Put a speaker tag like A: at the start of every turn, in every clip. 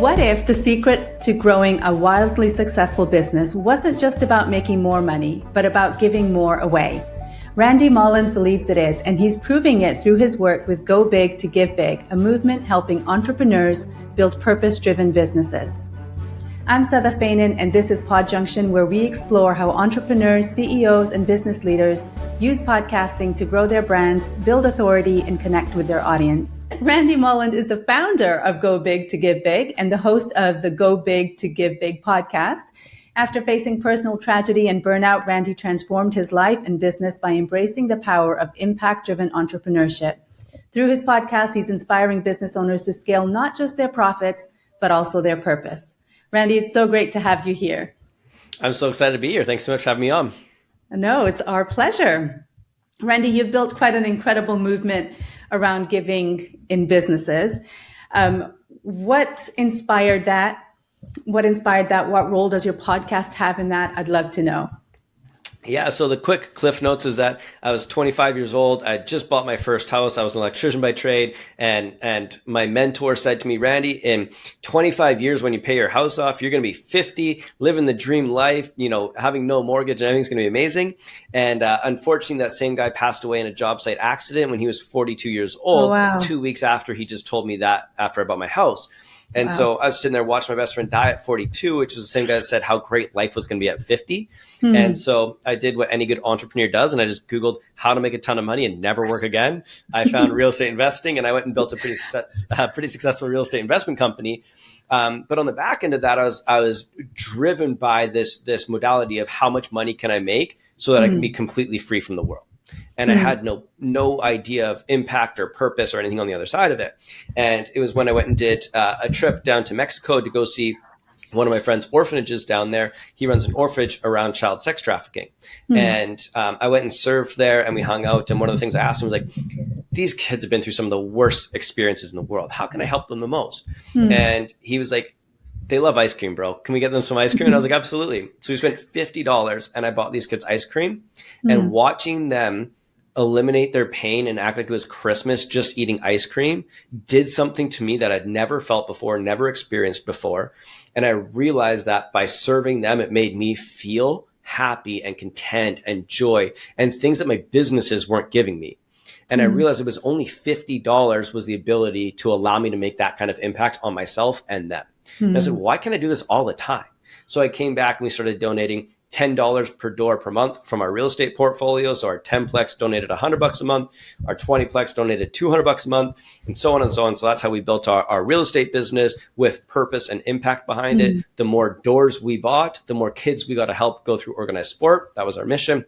A: What if the secret to growing a wildly successful business wasn't just about making more money, but about giving more away? Randy Molland believes it is, and he's proving it through his work with Go Big to Give Big, a movement helping entrepreneurs build purpose-driven businesses. I'm Sadaf Bainan, and this is Pod Junction, where we explore how entrepreneurs, CEOs, and business leaders use podcasting to grow their brands, build authority, and connect with their audience. Randy Molland is the founder of Go Big to Give Big and the host of the Go Big to Give Big podcast. After facing personal tragedy and burnout, Randy transformed his life and business by embracing the power of impact-driven entrepreneurship. Through his podcast, he's inspiring business owners to scale not just their profits, but also their purpose. Randy, it's so great to have you here.
B: I'm so excited to be here. Thanks so much for having me on.
A: No, it's our pleasure. Randy, you've built quite an incredible movement around giving in businesses. What inspired that? What role does your podcast have in that? I'd love to know.
B: Yeah, so the quick cliff notes is that I was 25 years old. I just bought my first house. I was an electrician by trade. And my mentor said to me, Randy, in 25 years, when you pay your house off, you're going to be 50, living the dream life, having no mortgage and everything's going to be amazing. And unfortunately, that same guy passed away in a job site accident when he was 42 years old.
A: Oh, wow.
B: 2 weeks after he just told me that after I bought my house. And So I was sitting there watching my best friend die at 42, which was the same guy that said how great life was going to be at 50. And so I did what any good entrepreneur does. And I just Googled how to make a ton of money and never work again. I found real estate investing, and I went and built a pretty successful real estate investment company. But on the back end of that, I was driven by this modality of how much money can I make so that I can be completely free from the world. And I had no idea of impact or purpose or anything on the other side of it. And it was when I went and did a trip down to Mexico to go see one of my friend's orphanages down there. He runs an orphanage around child sex trafficking. And I went and served there, and we hung out. And one of the things I asked him was like, these kids have been through some of the worst experiences in the world. How can I help them the most? And he was like, they love ice cream, bro. Can we get them some ice cream? And I was like, absolutely. So we spent $50 and I bought these kids ice cream. And watching them eliminate their pain and act like it was Christmas just eating ice cream did something to me that I'd never felt before, never experienced before. And I realized that by serving them, it made me feel happy and content and joy and things that my businesses weren't giving me. And I realized it was only $50 was the ability to allow me to make that kind of impact on myself and them. And I said, why can't I do this all the time? So I came back and we started donating $10 per door per month from our real estate portfolio. So our 10plex donated $100 a month, our 20plex donated $200 a month, and so on and so on. So that's how we built our real estate business with purpose and impact behind it. The more doors we bought, the more kids we got to help go through organized sport. That was our mission,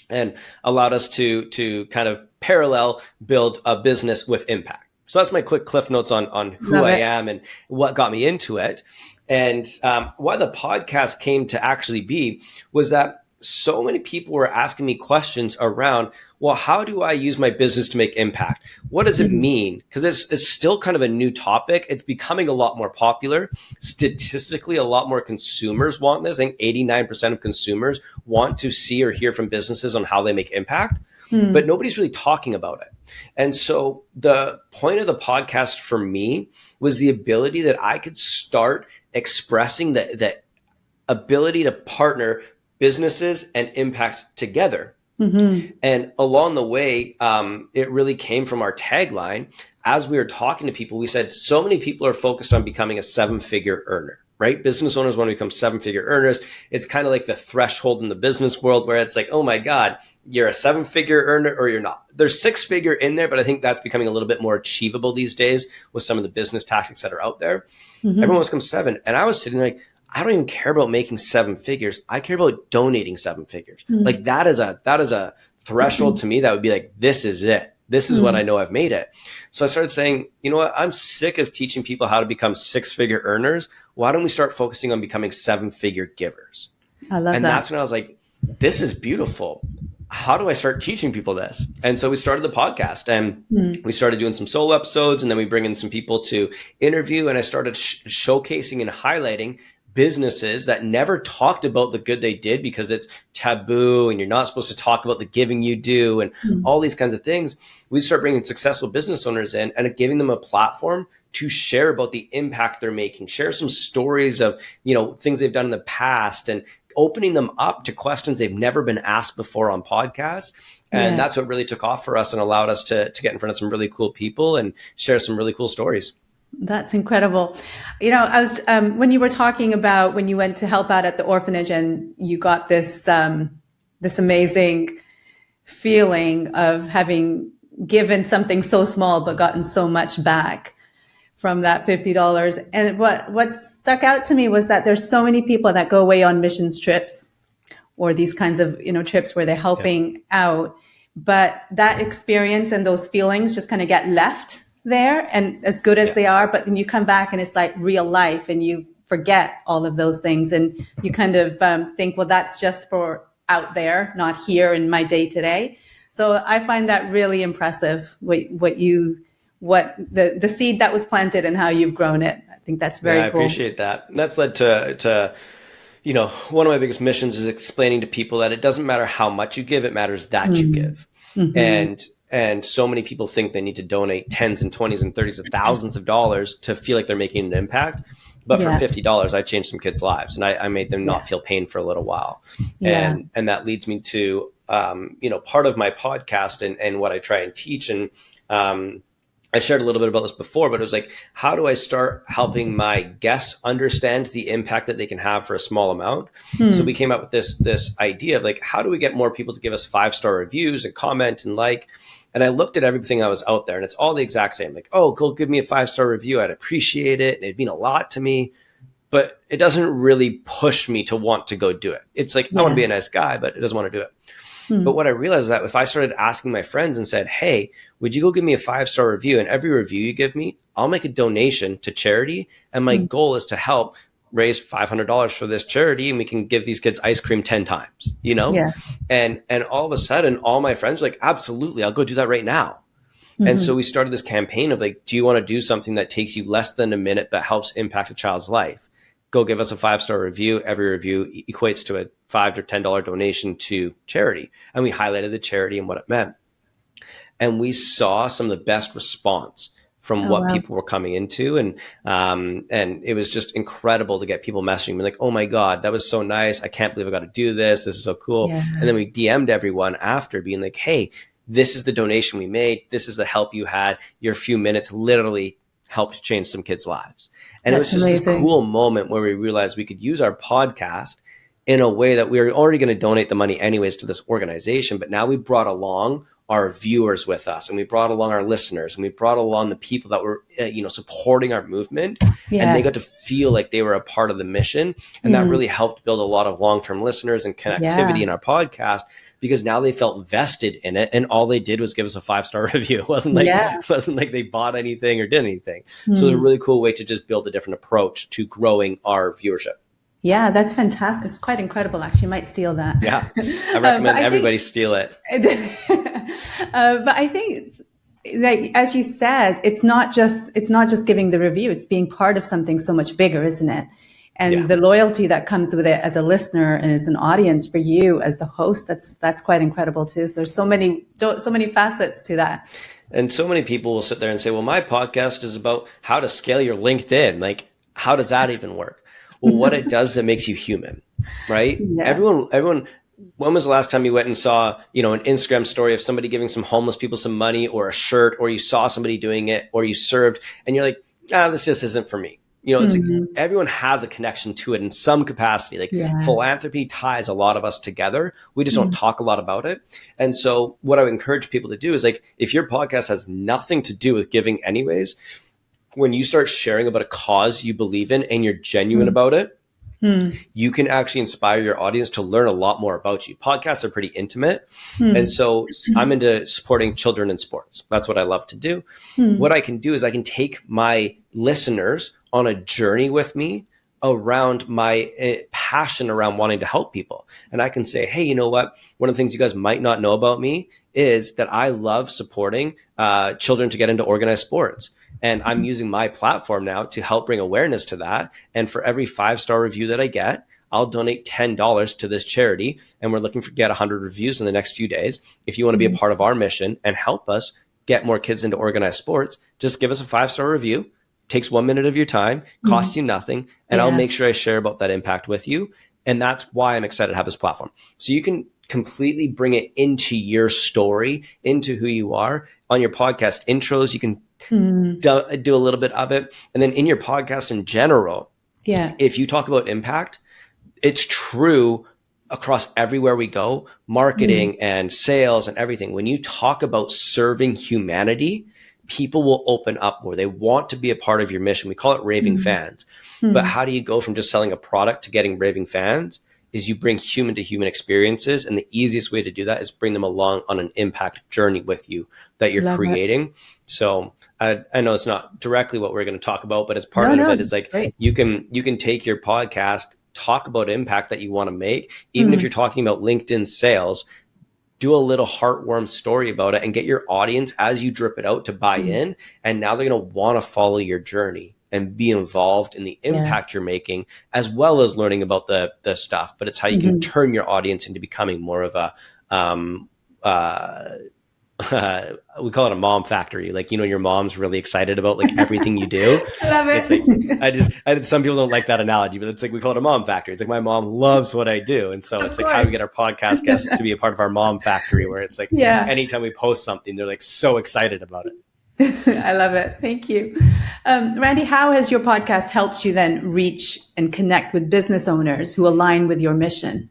B: and allowed us to kind of parallel build a business with impact. So that's my quick cliff notes on who I am and what got me into it. And why the podcast came to actually be was that so many people were asking me questions around, well, how do I use my business to make impact? What does it mean? Because it's still kind of a new topic. It's becoming a lot more popular. Statistically, a lot more consumers want this. I think 89% of consumers want to see or hear from businesses on how they make impact, but nobody's really talking about it. And so the point of the podcast for me was the ability that I could start expressing that ability to partner businesses and impact together. And along the way, it really came from our tagline. As we were talking to people, we said, so many people are focused on becoming a 7-figure earner, right? Business owners want to become 7-figure earners. It's kind of like the threshold in the business world where it's like, oh my God, you're a 7-figure earner or you're not. There's 6-figure in there, but I think that's becoming a little bit more achievable these days with some of the business tactics that are out there. Everyone wants to become 7. And I was sitting there like, I don't even care about making 7 figures. I care about donating 7 figures. Like that is a threshold to me that would be like, this is it. This is what I know I've made it. So I started saying, you know what? I'm sick of teaching people how to become 6-figure earners. Why don't we start focusing on becoming 7-figure givers?
A: I love that.
B: And that's when I was like, this is beautiful. How do I start teaching people this? And so we started the podcast, and we started doing some solo episodes, and then we bring in some people to interview. And I started showcasing and highlighting businesses that never talked about the good they did because it's taboo and you're not supposed to talk about the giving you do and all these kinds of things. We start bringing successful business owners in and giving them a platform to share about the impact they're making, share some stories of, things they've done in the past, and opening them up to questions they've never been asked before on podcasts. And that's what really took off for us and allowed us to get in front of some really cool people and share some really cool stories.
A: That's incredible. I was, when you were talking about when you went to help out at the orphanage and you got this amazing feeling of having given something so small, but gotten so much back from that $50. And what stuck out to me was that there's so many people that go away on missions trips or these kinds of, trips where they're helping out, but that experience and those feelings just kind of get left there, and as good as they are, but then you come back and it's like real life and you forget all of those things and you kind of think, well, that's just for out there, not here in my day to day. So I find that really impressive, what the seed that was planted and how you've grown it. I think that's very cool.
B: I appreciate that. That's led to one of my biggest missions is explaining to people that it doesn't matter how much you give, it matters that you give. And so many people think they need to donate tens and 20s and 30s of thousands of dollars to feel like they're making an impact. But for $50, I changed some kids' lives and I made them not feel pain for a little while. And that leads me to, part of my podcast and what I try and teach. And I shared a little bit about this before, but it was like, how do I start helping my guests understand the impact that they can have for a small amount? So we came up with this idea of like, how do we get more people to give us 5-star reviews and comment and like? And I looked at everything that was out there and it's all the exact same. Like, oh, go give me a 5-star review. I'd appreciate it. It'd mean a lot to me, but it doesn't really push me to want to go do it. It's like, I want to be a nice guy, but it doesn't want to do it. But what I realized is that if I started asking my friends and said, hey, would you go give me a 5-star review? And every review you give me, I'll make a donation to charity. And my goal is to help raise $500 for this charity. And we can give these kids ice cream 10 times, And all of a sudden, all my friends were like, absolutely, I'll go do that right now. And so we started this campaign of like, do you want to do something that takes you less than a minute, but helps impact a child's life? Go give us a 5-star review. Every review equates to a $5 or $10 donation to charity. And we highlighted the charity and what it meant. And we saw some of the best response from what people were coming into. And it was just incredible to get people messaging me like, oh my God, that was so nice. I can't believe I got to do this. This is so cool. Yeah. And then we DM'd everyone after being like, hey, this is the donation we made. This is the help you had. Your few minutes literally helped change some kids' lives. And That's it was just amazing. This cool moment where we realized we could use our podcast in a way that we were already going to donate the money anyways to this organization. But now we brought along our viewers with us, and we brought along our listeners, and we brought along the people that were, supporting our movement, and they got to feel like they were a part of the mission. And that really helped build a lot of long-term listeners and connectivity in our podcast, because now they felt vested in it, and all they did was give us a 5-star review. It wasn't like they bought anything or did anything. So it's a really cool way to just build a different approach to growing our viewership.
A: Yeah, that's fantastic. It's quite incredible, actually. You might steal that.
B: Yeah, I recommend everybody steal it.
A: But I think, like, as you said, it's not just giving the review. It's being part of something so much bigger, isn't it? And the loyalty that comes with it as a listener and as an audience for you as the host, that's quite incredible too. So there's so many facets to that.
B: And so many people will sit there and say, well, my podcast is about how to scale your LinkedIn. Like, how does that even work? Well, what it does is it makes you human, right? Yeah. Everyone, when was the last time you went and saw, an Instagram story of somebody giving some homeless people some money or a shirt, or you saw somebody doing it, or you served and you're like, this just isn't for me. It's like everyone has a connection to it in some capacity. Like philanthropy ties a lot of us together. We just don't talk a lot about it. And so what I would encourage people to do is, like, if your podcast has nothing to do with giving anyways, when you start sharing about a cause you believe in and you're genuine about it, you can actually inspire your audience to learn a lot more about you. Podcasts are pretty intimate. And so I'm into supporting children in sports. That's what I love to do. What I can do is I can take my listeners on a journey with me around my passion around wanting to help people. And I can say, hey, you know what? One of the things you guys might not know about me is that I love supporting children to get into organized sports. And I'm using my platform now to help bring awareness to that. And for every 5-star review that I get, I'll donate $10 to this charity. And we're looking to get 100 reviews in the next few days. If you want to be a part of our mission and help us get more kids into organized sports, just give us a 5-star review. Takes 1 minute of your time, costs you nothing. And I'll make sure I share about that impact with you. And that's why I'm excited to have this platform. So you can completely bring it into your story, into who you are. On your podcast intros, you can do a little bit of it. And then in your podcast in general, if you talk about impact, it's true across everywhere we go, marketing and sales and everything. When you talk about serving humanity, people will open up more. They want to be a part of your mission. We call it raving fans. But how do you go from just selling a product to getting raving fans? Is you bring human to human experiences. And the easiest way to do that is bring them along on an impact journey with you that you're creating. So I know it's not directly what we're going to talk about, but as part of it is like, you can take your podcast, talk about impact that you want to make. Even if you're talking about LinkedIn sales, do a little heartwarm story about it and get your audience as you drip it out to buy in. And now they're going to want to follow your journey and be involved in the impact you're making, as well as learning about the stuff. But it's how you can turn your audience into becoming more of a, we call it a mom factory. Like, your mom's really excited about like everything you do.
A: I love it.
B: It's like, some people don't like that analogy, but it's like, we call it a mom factory. It's like, my mom loves what I do. And so it's like, how do we get our podcast guests to be a part of our mom factory, where it's like, anytime we post something, they're like so excited about it.
A: I love it. Thank you. Randy, how has your podcast helped you then reach and connect with business owners who align with your mission?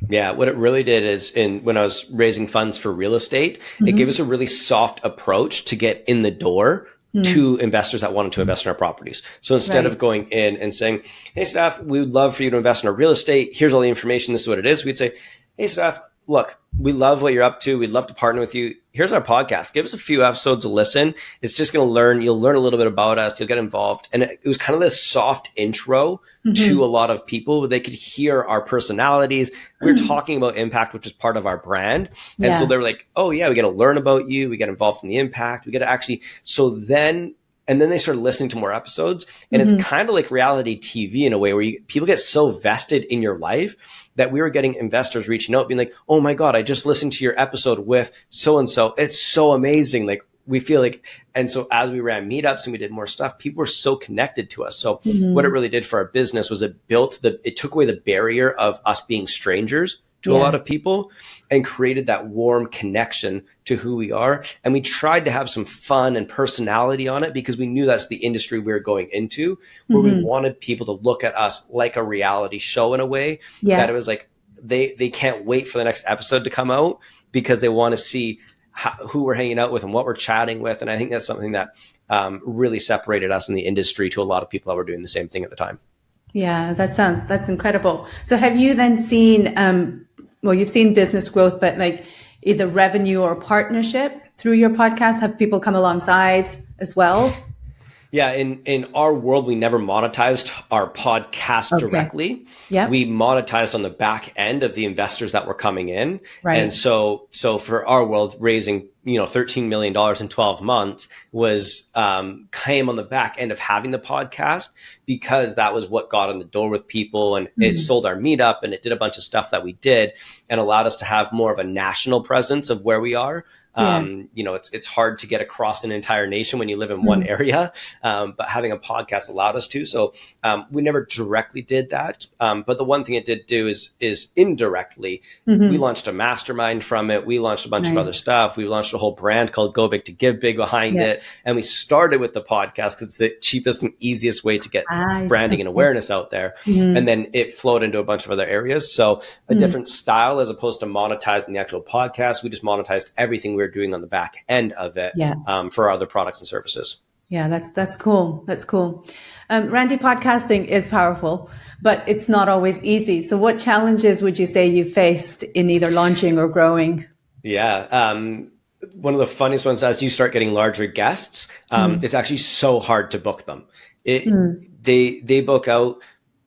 B: Yeah, what it really did is when I was raising funds for real estate, it gave us a really soft approach to get in the door to investors that wanted to invest in our properties. So instead of going in and saying, hey, staff, we would love for you to invest in our real estate. Here's all the information. This is what it is. We'd say, hey, staff, look, we love what you're up to. We'd love to partner with you. Here's our podcast. Give us a few episodes to listen. It's just going to you'll learn a little bit about us. You'll get involved. And it was kind of this soft intro to a lot of people. They could hear our personalities. We were talking about impact, which is part of our brand. And so they were like, oh yeah, we got to learn about you. We get involved in the impact. We got to actually, and then they started listening to more episodes. And it's kind of like reality TV in a way, where people get so vested in your life that we were getting investors reaching out being like, oh my God, I just listened to your episode with so-and-so. It's so amazing. Like, we feel like, and so as we ran meetups and we did more stuff, people were so connected to us. So what it really did for our business was it took away the barrier of us being strangers to a lot of people and created that warm connection to who we are. And we tried to have some fun and personality on it because we knew that's the industry we were going into, where we wanted people to look at us like a reality show in a way that it was like, they can't wait for the next episode to come out because they want to see who we're hanging out with and what we're chatting with. And I think that's something that really separated us in the industry to a lot of people that were doing the same thing at the time.
A: Yeah, that's incredible. So have you then seen, you've seen business growth, but like either revenue or partnership through your podcast? Have people come alongside as well?
B: Yeah, in our world, we never monetized our podcast directly.
A: Yeah,
B: we monetized on the back end of the investors that were coming in.
A: Right.
B: And so for our world, raising $13 million in 12 months was came on the back end of having the podcast, because that was what got in the door with people, and it sold our meetup, and it did a bunch of stuff that we did and allowed us to have more of a national presence of where we are. It's hard to get across an entire nation when you live in one area, but having a podcast allowed us to. So we never directly did that. But the one thing it did do is indirectly, we launched a mastermind from it. We launched a bunch of other stuff. We launched a whole brand called Go Big to Give Big behind it. And we started with the podcast because it's the cheapest and easiest way to get branding and awareness out there. And then it flowed into a bunch of other areas. So a different style, as opposed to monetizing the actual podcast, we just monetized everything we were doing on the back end of it for our other products and services.
A: Yeah, that's cool. That's cool. Randy, podcasting is powerful, but it's not always easy. So what challenges would you say you faced in either launching or growing?
B: Yeah. One of the funniest ones, as you start getting larger guests, it's actually so hard to book them. They book out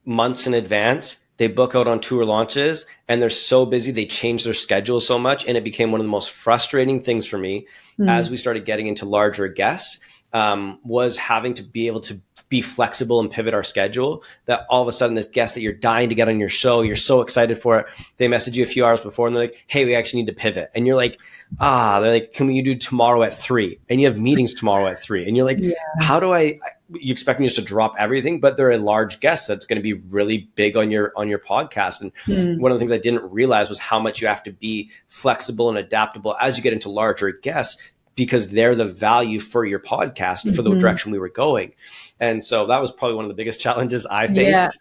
B: months in advance they book out on tour launches and they're so busy, they change their schedule so much. And it became one of the most frustrating things for me as we started getting into larger guests, was having to be able to be flexible and pivot our schedule, that all of a sudden this guest that you're dying to get on your show, you're so excited for it, they message you a few hours before and they're like, hey, we actually need to pivot. And you're like, they're like, can we do tomorrow at 3? And you have meetings tomorrow at 3. And you're like, how do you expect me just to drop everything? But they're a large guest that's going to be really big on your podcast. And one of the things I didn't realize was how much you have to be flexible and adaptable as you get into larger guests, because they're the value for your podcast, for the direction we were going. And so that was probably one of the biggest challenges I faced,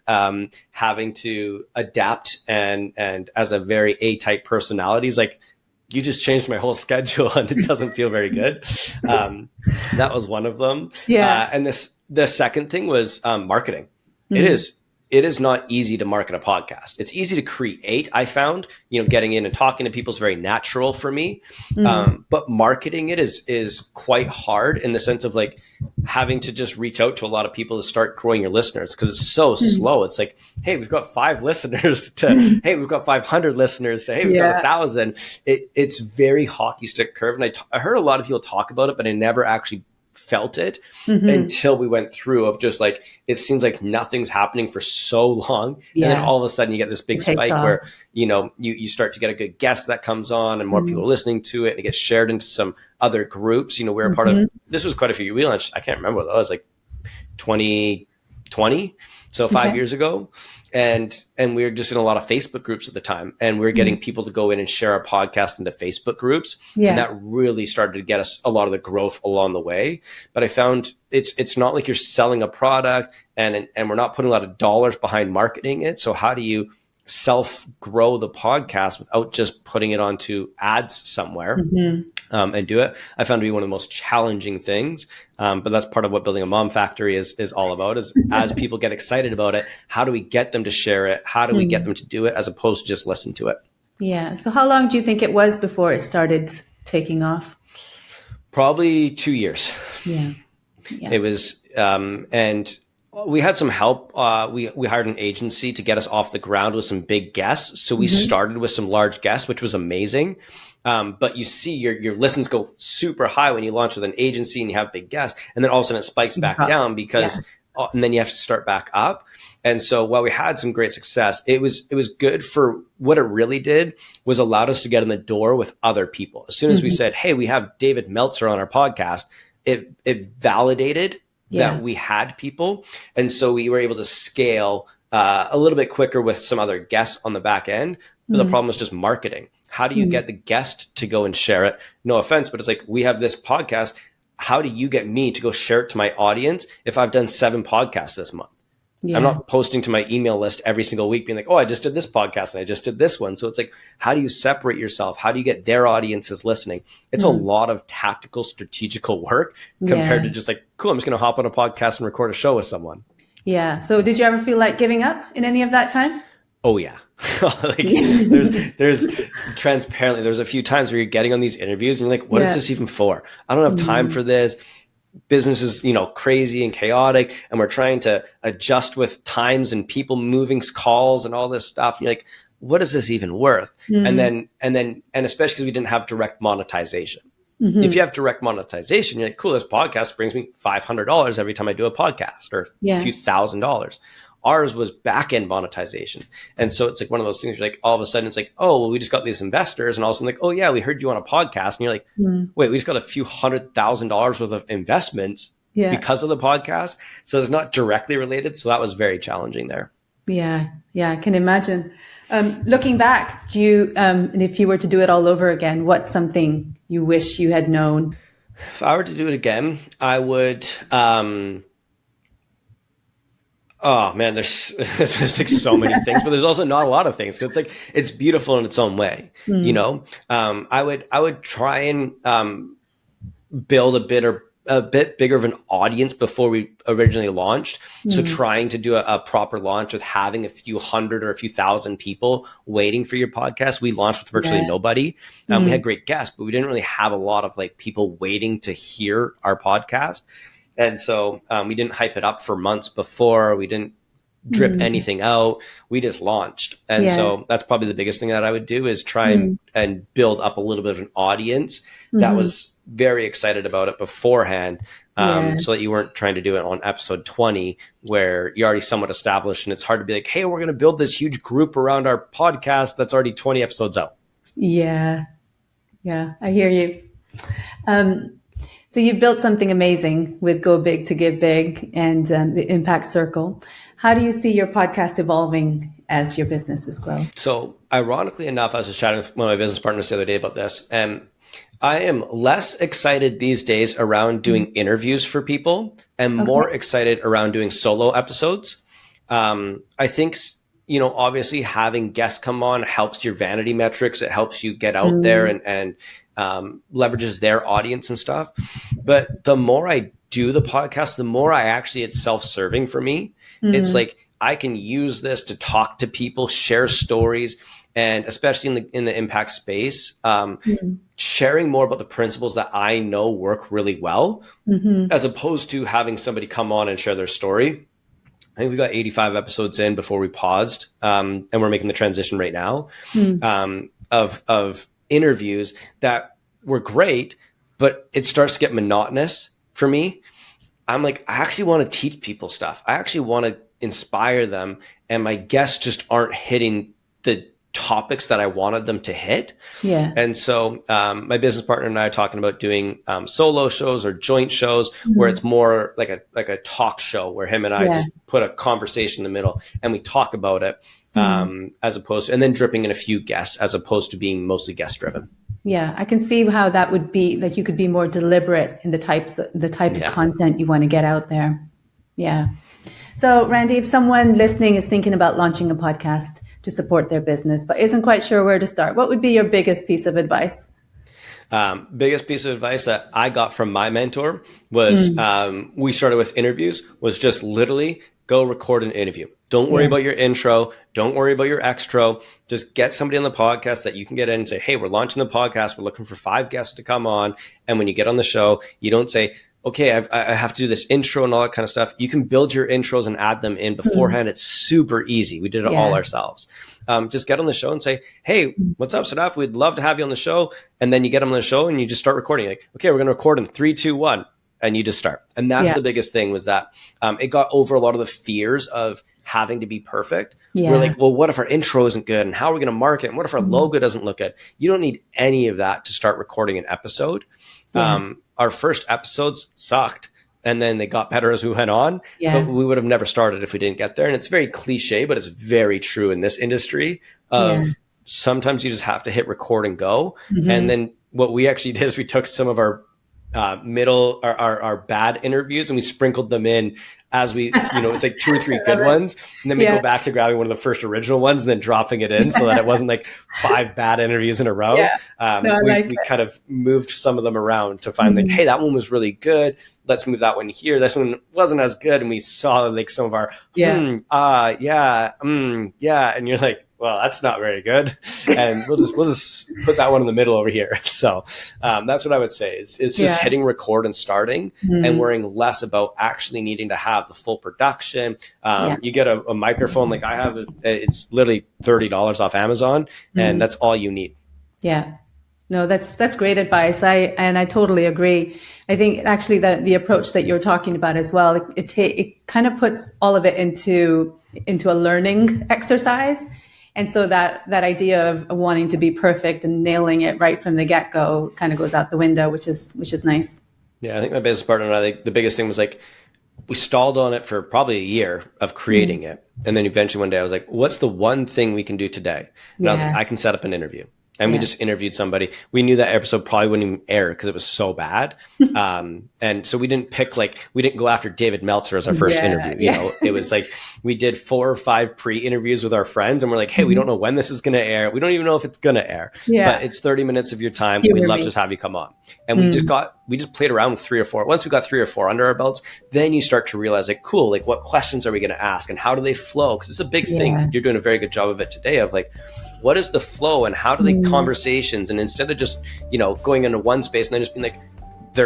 B: having to adapt and as a very A-type personality, is like, you just changed my whole schedule and it doesn't feel very good. That was one of them. And the second thing was marketing. It is not easy to market a podcast. It's easy to create. I found, getting in and talking to people is very natural for me. But marketing it is quite hard, in the sense of like having to just reach out to a lot of people to start growing your listeners, because it's so slow. It's like, hey, we've got 5 listeners to, hey, we've got 500 listeners to, hey, we've got 1,000. It's very hockey stick curve. And I heard a lot of people talk about it, but I never actually felt it until we went through, of just like, it seems like nothing's happening for so long. And then all of a sudden you get this big spike where, you start to get a good guest that comes on and more people are listening to it, and it gets shared into some other groups. We're a part of, this was quite a few, we launched, I can't remember what that was, like 2020. So 5 years ago. And we were just in a lot of Facebook groups at the time, and we were getting people to go in and share our podcast into Facebook groups. And that really started to get us a lot of the growth along the way. But I found it's not like you're selling a product and we're not putting a lot of dollars behind marketing it. So how do you self-grow the podcast without just putting it onto ads somewhere and do it? I found to be one of the most challenging things. But that's part of what building a mom factory is all about, is as people get excited about it, how do we get them to share it? How do we get them to do it, as opposed to just listen to it? Yeah.
A: So how long do you think it was before it started taking off?
B: Probably 2 years.
A: Yeah.
B: It was, and we had some help. We hired an agency to get us off the ground with some big guests. So we started with some large guests, which was amazing. But you see your listens go super high when you launch with an agency and you have big guests, and then all of a sudden it spikes back down because, and then you have to start back up. And so while we had some great success, it was good for what it really did, was allowed us to get in the door with other people. As soon as we said, hey, we have David Meltzer on our podcast, it validated that we had people. And so we were able to scale a little bit quicker with some other guests on the back end. But the problem was just marketing. How do you get the guest to go and share it? No offense, but it's like, we have this podcast. How do you get me to go share it to my audience if I've done 7 podcasts this month? I'm not posting to my email list every single week being like, oh, I just did this podcast and I just did this one. So it's like, how do you separate yourself? How do you get their audiences listening? It's a lot of tactical, strategical work compared to just like, cool, I'm just going to hop on a podcast and record a show with someone.
A: Yeah. So did you ever feel like giving up in any of that time?
B: Oh, yeah. There's transparently, there's a few times where you're getting on these interviews and you're like, what is this even for? I don't have time for this. Business is, crazy and chaotic, and we're trying to adjust with times and people moving calls and all this stuff. And you're like, what is this even worth? And especially because we didn't have direct monetization. If you have direct monetization, you're like, cool, this podcast brings me $500 every time I do a podcast, or a few $1,000s. Ours was back-end monetization. And so it's like one of those things, you're like, all of a sudden it's like, oh, well, we just got these investors, and all of a sudden like, oh yeah, we heard you on a podcast. And you're like, wait, we just got a few $100,000 worth of investments because of the podcast. So it's not directly related. So that was very challenging there.
A: Yeah. I can imagine. Looking back, do you, and if you were to do it all over again, what's something you wish you had known?
B: If I were to do it again, I would, oh man, there's like so many things, but there's also not a lot of things. 'Cause it's like, it's beautiful in its own way. I would try and build a bit bigger of an audience before we originally launched. So trying to do a proper launch with having a few hundred or a few thousand people waiting for your podcast. We launched with virtually nobody. We had great guests, but we didn't really have a lot of like people waiting to hear our podcast. And so we didn't hype it up for months before. We didn't drip anything out. We just launched. And so that's probably the biggest thing that I would do is try and build up a little bit of an audience that was very excited about it beforehand. So that you weren't trying to do it on episode 20 where you're already somewhat established and it's hard to be like, hey, we're going to build this huge group around our podcast that's already 20 episodes out.
A: Yeah. Yeah, I hear you. So you built something amazing with Go Big to Give Big and the Impact Circle. How do you see your podcast evolving as your businesses grow?
B: So ironically enough, I was just chatting with one of my business partners the other day about this. And I am less excited these days around doing interviews for people and more excited around doing solo episodes. I think, obviously having guests come on helps your vanity metrics. It helps you get out there and leverages their audience and stuff. But the more I do the podcast, the more it's self-serving for me. It's like I can use this to talk to people, share stories, and especially in the impact space, sharing more about the principles that I know work really well, as opposed to having somebody come on and share their story. I think we got 85 episodes in before we paused, and we're making the transition right now of interviews that were great, but it starts to get monotonous for me. I'm like, I actually want to teach people stuff. I actually want to inspire them, and my guests just aren't hitting the topics that I wanted them to hit. Yeah. And so my business partner and I are talking about doing solo shows or joint shows where it's more like a talk show where him and I just put a conversation in the middle and we talk about it as opposed to, and then dripping in a few guests as opposed to being mostly guest driven.
A: Yeah, I can see how that would be like you could be more deliberate in the type of content you want to get out there. Yeah. So Randy, if someone listening is thinking about launching a podcast to support their business, but isn't quite sure where to start, what would be your biggest piece of advice?
B: Biggest piece of advice that I got from my mentor was we started with interviews, was just literally go record an interview. Don't worry about your intro. Don't worry about your extra. Just get somebody on the podcast that you can get in and say, hey, we're launching the podcast. We're looking for 5 guests to come on. And when you get on the show, you don't say, okay, I have to do this intro and all that kind of stuff. You can build your intros and add them in beforehand. It's super easy. We did it all ourselves. Just get on the show and say, hey, what's up, Sadaf? We'd love to have you on the show. And then you get them on the show and you just start recording. Like, okay, we're going to record in 3, 2, 1. And you just start. And that's the biggest thing was that it got over a lot of the fears of having to be perfect. We're like, well, what if our intro isn't good? And how are we going to market? And what if our logo doesn't look good? You don't need any of that to start recording an episode. Our first episodes sucked. And then they got better as we went on. But we would have never started if we didn't get there. And it's very cliche, but it's very true in this industry of sometimes you just have to hit record and go. And then what we actually did is we took some of our our bad interviews and we sprinkled them in as we, it's like 2 or 3 good ones. And then we go back to grabbing one of the first original ones and then dropping it in so that it wasn't like 5 bad interviews in a row. We kind of moved some of them around to find like, hey, that one was really good. Let's move that one here. This one wasn't as good. And we saw like some of our, And you're like, well, that's not very good. And we'll just put that one in the middle over here. So that's what I would say is just hitting record and starting and worrying less about actually needing to have the full production. You get a microphone like I have, it's literally $30 off Amazon and that's all you need. Yeah.
A: No, that's great advice. I totally agree. I think actually the approach that you're talking about as well, it kind of puts all of it into a learning exercise. And so that idea of wanting to be perfect and nailing it right from the get-go kind of goes out the window, which is nice.
B: Yeah, I think my business partner and I, the biggest thing was like, we stalled on it for probably a year of creating it. And then eventually one day I was like, what's the one thing we can do today? And I was like, I can set up an interview. And we just interviewed somebody. We knew that episode probably wouldn't even air because it was so bad. And so we didn't we didn't go after David Meltzer as our first interview. You know, it was like we did 4 or 5 pre-interviews with our friends and we're like, hey, we don't know when this is going to air. We don't even know if it's going to air. But it's 30 minutes of your time. We'd love to just have you come on. And we just played around with 3 or 4. Once we got 3 or 4 under our belts, then you start to realize like, cool, like what questions are we going to ask and how do they flow? Because it's a big thing. You're doing a very good job of it today of like, what is the flow and how do they conversations? And instead of just, going into one space and then just being like,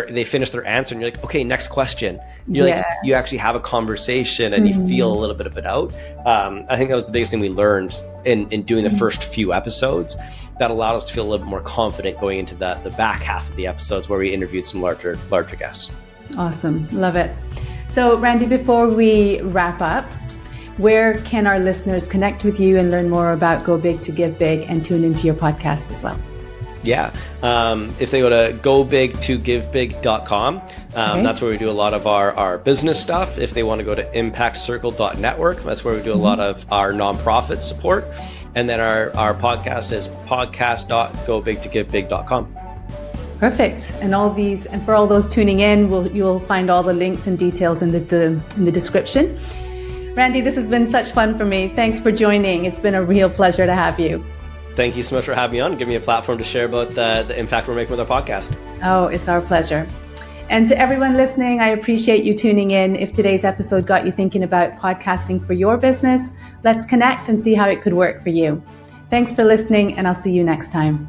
B: they finish their answer and you're like, okay, next question. You're like, you actually have a conversation and you feel a little bit of it out. I think that was the biggest thing we learned in doing the first few episodes that allowed us to feel a little bit more confident going into the back half of the episodes where we interviewed some larger guests.
A: Awesome. Love it. So Randy, before we wrap up, where can our listeners connect with you and learn more about Go Big to Give Big and tune into your podcast as well?
B: Yeah. If they go to gobigtogivebig.com, that's where we do a lot of our business stuff. If they want to go to impactcircle.network, that's where we do a lot of our nonprofit support. And then our podcast is podcast.gobigtogivebig.com.
A: Perfect. And for all those tuning in, you'll find all the links and details in the description. Randy, this has been such fun for me. Thanks for joining. It's been a real pleasure to have you.
B: Thank you so much for having me on and giving me a platform to share about the impact we're making with our podcast.
A: Oh, it's our pleasure. And to everyone listening, I appreciate you tuning in. If today's episode got you thinking about podcasting for your business, let's connect and see how it could work for you. Thanks for listening, and I'll see you next time.